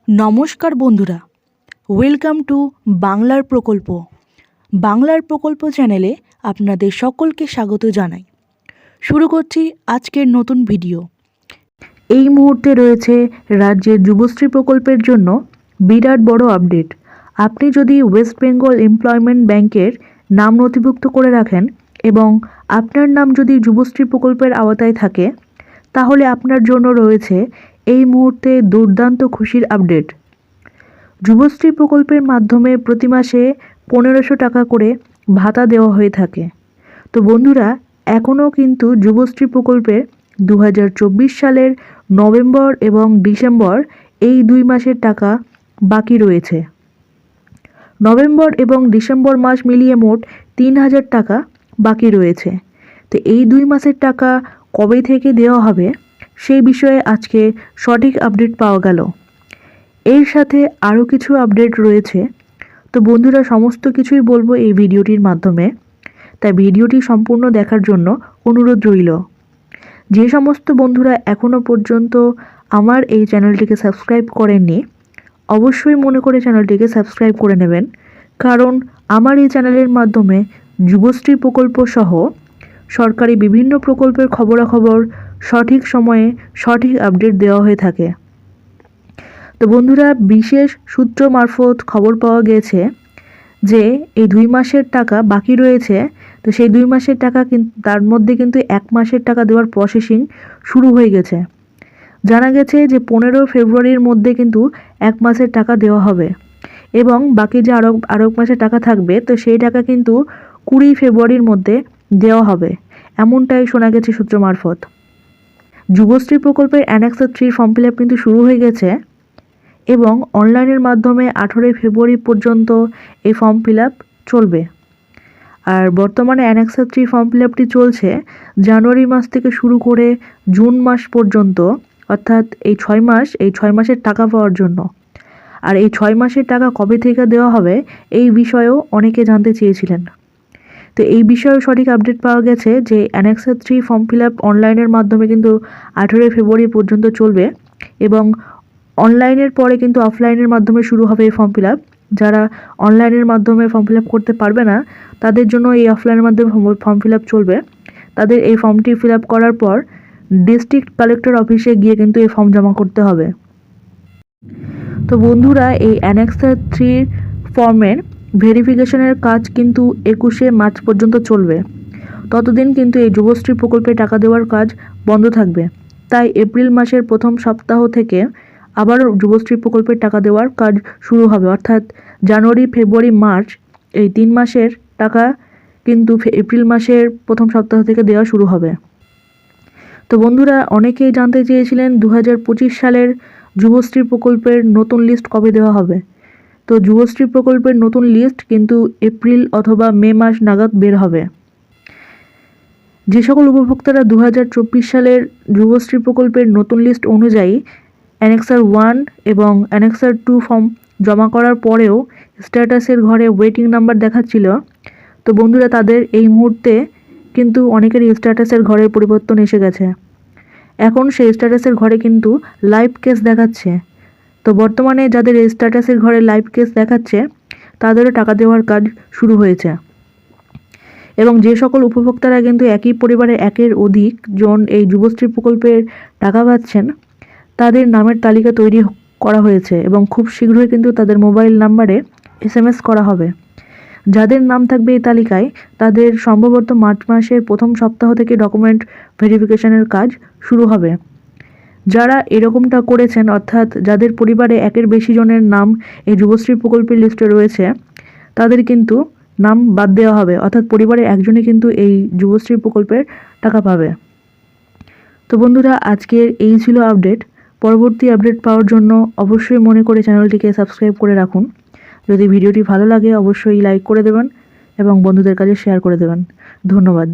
নমস্কার বন্ধুরা, welcome to বাংলার প্রকল্প। বাংলার প্রকল্প চ্যানেলে আপনাদের সকলকে স্বাগত জানাই। শুরু করছি আজকের নতুন ভিডিও। এই মুহূর্তে রয়েছে রাজ্যের যুবশ্রী প্রকল্পের জন্য বিরাট বড় আপডেট। আপনি যদি ওয়েস্ট বেঙ্গল এমপ্লয়মেন্ট ব্যাংকের নাম নথিভুক্ত করে রাখেন এবং আপনার নাম যদি যুবশ্রী প্রকল্পের আওতায় থাকে, তাহলে আপনার জন্য রয়েছে এই মুহূর্তে দুর্দান্ত খুশির আপডেট। যুবশ্রী প্রকল্পের মাধ্যমে প্রতি মাসে 1500 টাকা করে ভাতা দেওয়া হয়ে থাকে। তো বন্ধুরা, এখনও কিন্তু যুবশ্রী প্রকল্পের 2024 সালের নভেম্বর এবং ডিসেম্বর এই 2 মাসের টাকা বাকি রয়েছে। নভেম্বর এবং ডিসেম্বর মাস মিলিয়ে মোট 3000 টাকা বাকি রয়েছে। তো এই 2 মাসের টাকা কবে থেকে দেওয়া হবে সেই বিষয়ে আজকে সঠিক আপডেট পাওয়া গেল। এর সাথে আরও কিছু আপডেট রয়েছে। তো বন্ধুরা, সমস্ত কিছুই বলবো এই ভিডিওটির মাধ্যমে, তাই ভিডিওটি সম্পূর্ণ দেখার জন্য অনুরোধ রইল। যে সমস্ত বন্ধুরা এখনও পর্যন্ত আমার এই চ্যানেলটিকে সাবস্ক্রাইব করেননি, অবশ্যই মনে করে চ্যানেলটিকে সাবস্ক্রাইব করে নেবেন, কারণ আমার এই চ্যানেলের মাধ্যমে যুবশ্রী প্রকল্প সহ সরকারি বিভিন্ন প্রকল্পের খবরাখবর সঠিক সময়ে সঠিক আপডেট দেওয়া হয়ে থাকে। তো বন্ধুরা, বিশেষ সূত্র মারফত খবর পাওয়া গেছে যে এই 2 মাসের টাকা বাকি রয়েছে। তো সেই 2 মাসের টাকা কিন্তু তার মধ্যে কিন্তু 1 মাসের টাকা দেওয়ার প্রসেসিং শুরু হয়ে গেছে। জানা গেছে যে 15 ফেব্রুয়ারির মধ্যে কিন্তু 1 মাসের টাকা দেওয়া হবে এবং বাকি যে আরও 1 মাসের টাকা থাকবে, তো সেই টাকা কিন্তু 20 ফেব্রুয়ারির মধ্যে দেওয়া হবে, এমনটাই শোনা গেছে সূত্র মারফত। যুবশ্রী প্রকল্পের অ্যানেক্স 3 ফর্ম ফিল আপ কিন্তু শুরু হয়ে গেছে এবং অনলাইনের মাধ্যমে 18 ফেব্রুয়ারি পর্যন্ত এই ফর্ম ফিল আপ চলবে। আর বর্তমানে অ্যানেক্স 3 ফর্ম ফিল আপটি চলছে জানুয়ারি মাস থেকে শুরু করে জুন মাস পর্যন্ত, অর্থাৎ এই 6 মাস, এই 6 মাসের টাকা পাওয়ার জন্য। আর এই 6 মাসের টাকা কবে থেকে দেওয়া হবে এই বিষয়েও অনেকে জানতে চেয়েছিলেন। তো এই বিষয়েও সঠিক আপডেট পাওয়া গেছে যে অ্যানেক্স 3 ফর্ম ফিল আপ অনলাইনের মাধ্যমে কিন্তু 18 ফেব্রুয়ারি পর্যন্ত চলবে এবং অনলাইনের পরে কিন্তু অফলাইনের মাধ্যমে শুরু হবে এই ফর্ম ফিল আপ। যারা অনলাইনের মাধ্যমে ফর্ম ফিল আপ করতে পারবে না, তাদের জন্য এই অফলাইনের মাধ্যমে ফর্ম ফিল আপ চলবে। তাদের এই ফর্মটি ফিল আপ করার পর ডিস্ট্রিক্ট কালেক্টর অফিসে গিয়ে কিন্তু এই ফর্ম জমা করতে হবে। তো বন্ধুরা, এই অ্যানেক্স 3 ফর্মের ভেরিফিকেশনের কাজ কিন্তু 21শে মার্চ পর্যন্ত চলবে। ততদিন কিন্তু এই যুবশ্রী প্রকল্পে টাকা দেওয়ার কাজ বন্ধ থাকবে। তাই এপ্রিল মাসের প্রথম সপ্তাহ থেকে আবার যুবশ্রী প্রকল্পের টাকা দেওয়ার কাজ শুরু হবে, অর্থাৎ জানুয়ারি, ফেব্রুয়ারি, মার্চ এই 3 মাসের টাকা কিন্তু এপ্রিল মাসের প্রথম সপ্তাহ থেকে দেওয়া শুরু হবে। তো বন্ধুরা, অনেকেই জানতে চেয়েছিলেন 2025 সালের যুবশ্রী প্রকল্পের নতুন লিস্ট কবে দেওয়া হবে। তো যুবশ্রী প্রকল্পের নতুন লিস্ট কিন্তু এপ্রিল অথবা মে মাস নাগাদ বের হবে। যে সকল উপভোক্তারা 2024 সালের যুবশ্রী প্রকল্পের নতুন লিস্ট অনুযায়ী অ্যানেক্সার 1 এবং অ্যানেক্সার 2 ফর্ম জমা করার পরেও স্ট্যাটাসের ঘরে ওয়েটিং নাম্বার দেখাচ্ছিল, তো বন্ধুরা, তাদের এই মুহূর্তে কিন্তু অনেকেরই স্ট্যাটাসের ঘরের পরিবর্তন এসে গেছে। এখন সেই স্ট্যাটাসের ঘরে কিন্তু লাইভ কেস দেখাচ্ছে। তো বর্তমানে যাদের স্ট্যাটাসের ঘরে লাইভ কেস দেখাচ্ছে তাদেরও টাকা দেওয়ার কাজ শুরু হয়েছে এবং যে সকল উপভোক্তারা কিন্তু একই পরিবারে একের অধিক জন এই যুবশ্রী প্রকল্পের টাকা পাচ্ছেন, তাদের নামের তালিকা তৈরি করা হয়েছে এবং খুব শীঘ্রই কিন্তু তাদের মোবাইল নাম্বারে SMS করা হবে। যাদের নাম থাকবে এই তালিকায় তাদের সম্ভবত মার্চ মাসের প্রথম সপ্তাহ থেকে ডকুমেন্ট ভেরিফিকেশনের কাজ শুরু হবে। যারা এরকমটা করেছেন, অর্থাৎ যাদের পরিবারে একের বেশি জনের নাম এই যুবশ্রী প্রকল্পের লিস্টে রয়েছে, তাদের কিন্তু নাম বাদ দেওয়া হবে, অর্থাৎ পরিবারের একজনই কিন্তু এই যুবশ্রী প্রকল্পের টাকা পাবে। তো বন্ধুরা, আজকের এই ছিল আপডেট। পরবর্তী আপডেট পাওয়ার জন্য অবশ্যই মনে করে চ্যানেলটিকে সাবস্ক্রাইব করে রাখুন। যদি ভিডিওটি ভালো লাগে অবশ্যই লাইক করে দেবেন এবং বন্ধুদের কাছে শেয়ার করে দেবেন। ধন্যবাদ।